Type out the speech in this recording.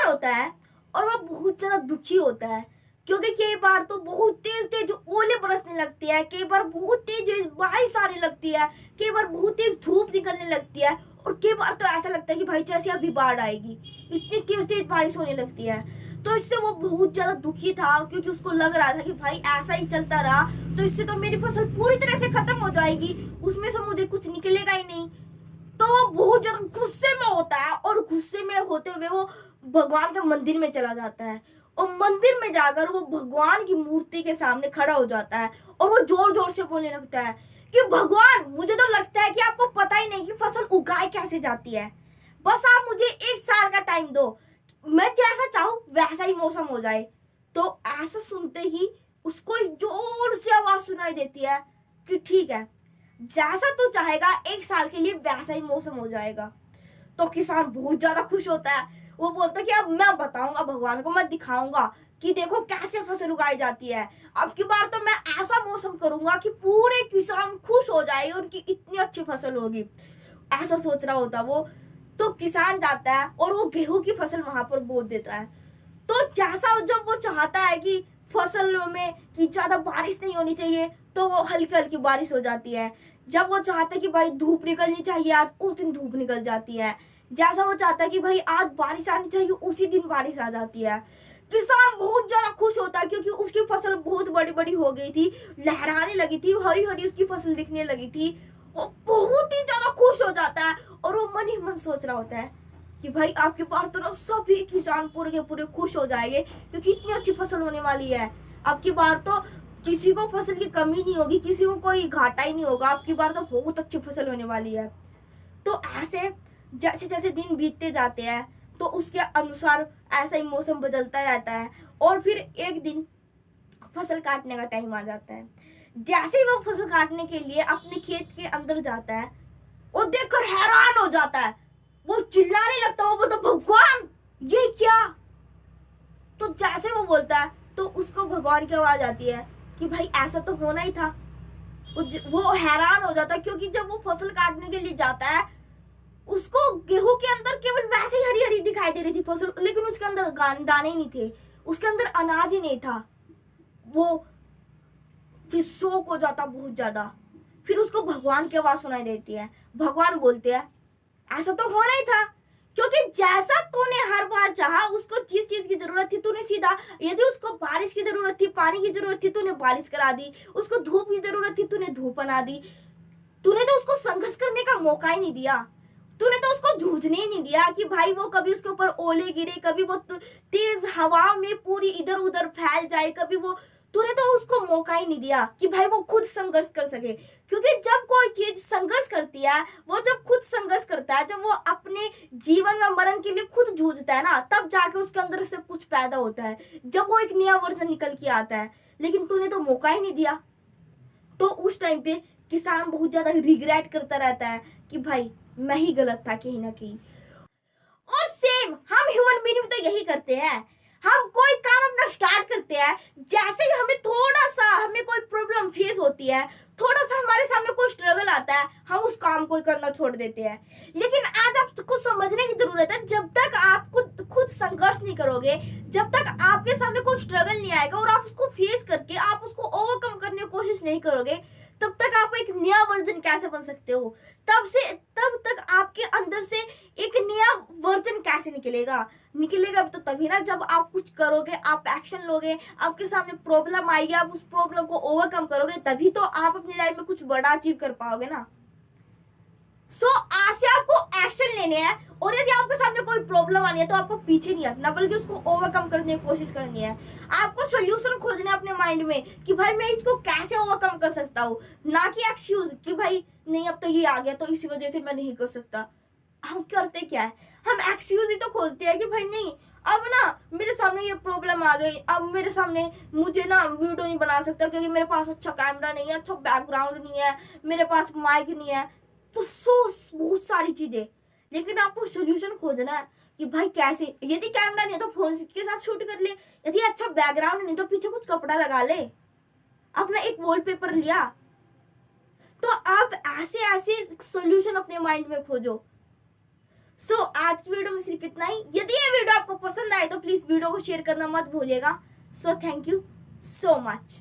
किसान होता है और वह बहुत ज्यादा दुखी होता है, क्योंकि कई बार तो बहुत तेज तेज ओले बरसने लगती है, कई बार बहुत तेज बारिश आने लगती है, कई बार बहुत तेज धूप निकलने लगती है, और कई बार तो ऐसा लगता है कि भाई जैसे अभी बाढ़ आएगी, इतनी तेज तेज बारिश होने लगती है। तो इससे वो बहुत ज्यादा दुखी था, क्योंकि उसको लग रहा था कि भाई ऐसा ही चलता रहा तो इससे तो मेरी फसल पूरी तरह से खत्म हो जाएगी, उसमें से मुझे कुछ निकलेगा ही नहीं। तो वो बहुत ज्यादा गुस्से में होता है, और गुस्से में होते हुए वो भगवान के मंदिर में चला जाता है, और मंदिर में जाकर वो भगवान की मूर्ति के सामने खड़ा हो जाता है, और वो जोर जोर से बोलने लगता है कि भगवान, मुझे तो लगता है कि आपको पता ही नहीं कि फसल उगाई कैसे जाती है। बस आप मुझे 1 साल का टाइम दो, मैं जैसा चाहूं वैसा ही मौसम हो जाए। तो ऐसा सुनते ही उसको एक जोर से आवाज सुनाई देती है कि ठीक है, जैसा तू चाहेगा 1 साल के लिए वैसा ही मौसम हो जाएगा। तो किसान बहुत ज्यादा खुश होता है, वो बोलता है कि अब मैं बताऊंगा भगवान को, मैं दिखाऊंगा कि देखो कैसे फसल उगाई जाती है। अब की बार तो मैं ऐसा मौसम करूंगा कि पूरे किसान खुश हो जाएंगे, उनकी इतनी अच्छी फसल होगी। ऐसा सोच रहा होता वो। तो किसान जाता है और वो गेहूं की फसल वहां पर बो देता है। तो जैसा जब वो चाहता है कि फसल में कि ज्यादा बारिश नहीं होनी चाहिए, तो वो हल्की हल्की बारिश हो जाती है। जब वो चाहता है कि भाई धूप निकलनी चाहिए आज, उस दिन धूप निकल जाती है। जैसा वो चाहता है कि भाई आज बारिश आनी चाहिए, उसी दिन बारिश आ जाती है। किसान बहुत ज्यादा खुश होता है, क्योंकि उसकी फसल बहुत बड़ी बड़ी हो गई थी, लहराने लगी थी, हरी हरी उसकी फसल दिखने लगी थी। वो बहुत ही ज्यादा खुश हो जाता है, और वो मन ही मन सोच रहा होता है कि भाई आपके पास तो ना सभी किसान पूरे के पूरे खुश हो जाएंगे, क्योंकि इतनी अच्छी फसल होने वाली है। अब की बार तो किसी को फसल की कमी नहीं होगी, किसी को कोई घाटा ही नहीं होगा, अब की बार तो बहुत अच्छी फसल होने वाली है। तो ऐसे जैसे जैसे दिन बीतते जाते हैं, तो उसके अनुसार ऐसा ही मौसम बदलता रहता है, और फिर एक दिन फसल काटने का टाइम आ जाता है। जैसे ही वो फसल काटने के लिए अपने खेत के अंदर जाता है, वो देखकर हैरान हो जाता है, वो चिल्लाने लगता है, वो बोलता भगवान ये क्या। तो जैसे वो बोलता है तो उसको भगवान की आवाज आती है कि भाई ऐसा तो होना ही था। वो हैरान हो जाता है, क्योंकि जब वो फसल काटने के लिए जाता है, उसको गेहूं के अंदर केवल वैसे ही हरी हरी दिखाई दे रही थी फसल, लेकिन उसके अंदर दाने ही नहीं थे, उसके अंदर अनाज ही नहीं था। वो फिर शौक हो जाता बहुत ज्यादा। फिर उसको भगवान की आवाज सुनाई देती है। भगवान बोलते हैं ऐसा तो होना ही था, क्योंकि जैसा तूने हर बार चाहा, उसको जिस चीज की जरूरत थी तूने सीधा, यदि उसको बारिश की जरूरत थी, पानी की जरूरत थी, तूने बारिश करा दी, उसको धूप की जरूरत थी, तूने धूप बना दी। तूने तो उसको संघर्ष करने का मौका ही नहीं दिया, तूने तो उसको जूझने ही नहीं दिया कि भाई वो कभी उसके ऊपर ओले गिरे, कभी वो तेज हवा में पूरी इधर उधर फैल जाए, कभी वो, तूने तो उसको मौका ही नहीं दिया कि भाई वो खुद संघर्ष कर सके। क्योंकि जब कोई चीज संघर्ष करती है, वो जब खुद संघर्ष करता है, जब वो अपने जीवन में मरण के लिए खुद जूझता है ना, तब जाके उसके अंदर से कुछ पैदा होता है, जब वो एक नया वर्जन निकल के आता है। लेकिन तूने तो मौका ही नहीं दिया। तो उस टाइम पे किसान बहुत ज्यादा रिग्रेट करता रहता है कि भाई मैं ही गलत था कहीं ना कहीं। और सेम हम ह्यूमन बीइंग तो यही करते हैं। हम कोई काम अपना स्टार्ट करते हैं, जैसे ही हमें थोड़ा सा, हमें कोई प्रॉब्लम फेस होती है, थोड़ा सा हमारे सामने कोई स्ट्रगल आता है, हम उस काम को करना छोड़ देते हैं। लेकिन आज आपको समझने की जरूरत है, जब तक आप खुद संघर्ष नहीं करोगे, जब तक आपके सामने कोई स्ट्रगल नहीं आएगा और आप उसको फेस करके आप उसको ओवरकम करने की कोशिश नहीं करोगे, तब तक आप एक नया वर्जन कैसे बन सकते हो? तब तक आपके अंदर से एक नया वर्जन कैसे निकलेगा तो तभी ना, जब आप कुछ करोगे, आप एक्शन लोगे, आपके सामने प्रॉब्लम आएगी, आप उस प्रॉब्लम को ओवरकम करोगे, तभी तो आप अपनी लाइफ में कुछ बड़ा अचीव कर पाओगे ना। आज से आपको एक्शन लेने हैं, और यदि आपके सामने कोई प्रॉब्लम आनी है तो आपको पीछे नहीं हटना, बल्कि उसको ओवरकम करने की कोशिश करनी है। आपको सोल्यूशन खोजना है अपने माइंड में कि भाई मैं इसको कैसे ओवरकम कर सकता हूँ, ना कि एक्सक्यूज कि भाई नहीं अब तो ये आ गया तो इसी वजह से मैं नहीं कर सकता। हम करते क्या है, हम एक्सक्यूज ही तो खोजते हैं कि भाई नहीं, अब ना मेरे सामने ये प्रॉब्लम आ गई, अब मेरे सामने मुझे ना वीडियो नहीं बना सकता, क्योंकि मेरे पास अच्छा कैमरा नहीं है, अच्छा बैकग्राउंड नहीं है, मेरे पास माइक नहीं है, तो बहुत सारी चीजें। लेकिन आपको सोल्यूशन खोजना है कि भाई कैसे, यदि कैमरा नहीं है तो फोन के साथ शूट कर ले, यदि अच्छा बैकग्राउंड नहीं तो पीछे कुछ कपड़ा लगा ले, अपना एक वॉलपेपर लिया। तो आप ऐसे ऐसे सोल्यूशन अपने माइंड में खोजो। आज की वीडियो में सिर्फ इतना ही। यदि ये वीडियो आपको पसंद आए तो प्लीज वीडियो को शेयर करना मत भूलिएगा। So thank you so much.